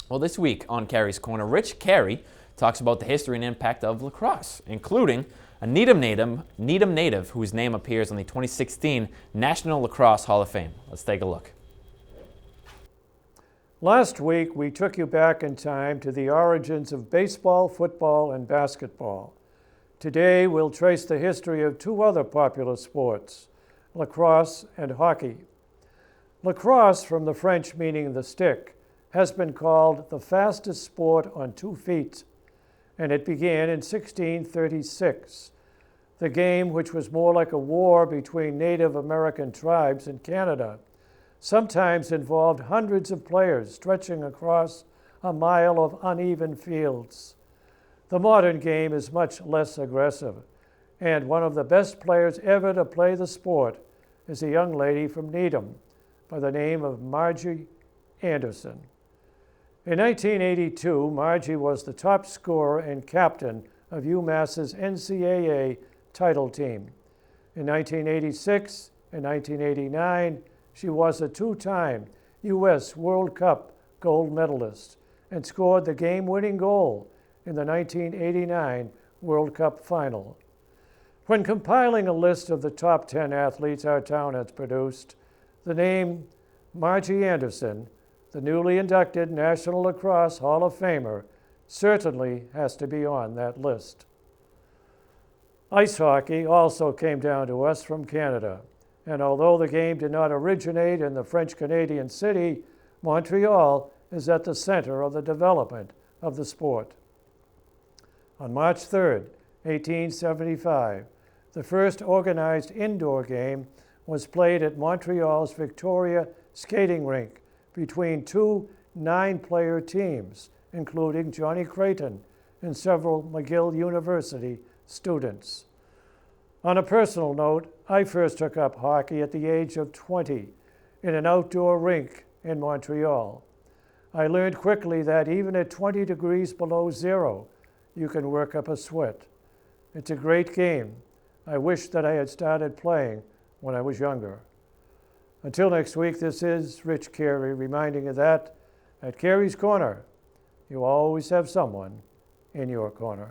Well, this week on Carey's Corner, Carey talks about the history and impact of lacrosse, including a Needham native whose name appears on the 2016 National Lacrosse Hall of Fame. Let's take a look. Last week, we took you back in time to the origins of baseball, football, and basketball. Today, we'll trace the history of two other popular sports, lacrosse and hockey. Lacrosse, from the French meaning the stick, has been called the fastest sport on 2 feet, and it began in 1636. The game, which was more like a war between Native American tribes in Canada, sometimes involved hundreds of players stretching across a mile of uneven fields. The modern game is much less aggressive, and one of the best players ever to play the sport is a young lady from Needham by the name of Margie Anderson. In 1982, Margie was the top scorer and captain of UMass's NCAA title team. In 1986 and 1989, she was a 2-time U.S. World Cup gold medalist and scored the game-winning goal in the 1989 World Cup final. When compiling a list of the top 10 athletes our town has produced, the name Margie Anderson, the newly inducted National Lacrosse Hall of Famer, certainly has to be on that list. Ice hockey also came down to us from Canada, and although the game did not originate in the French-Canadian city, Montreal is at the center of the development of the sport. On March 3, 1875, the first organized indoor game was played at Montreal's Victoria skating rink between 2 9-player teams, including Johnny Creighton and several McGill University students. On a personal note, I first took up hockey at the age of 20 in an outdoor rink in Montreal. I learned quickly that even at 20 degrees below zero, you can work up a sweat. It's a great game. I wish that I had started playing when I was younger. Until next week, this is Rich Carey reminding you that at Carey's Corner, you always have someone in your corner.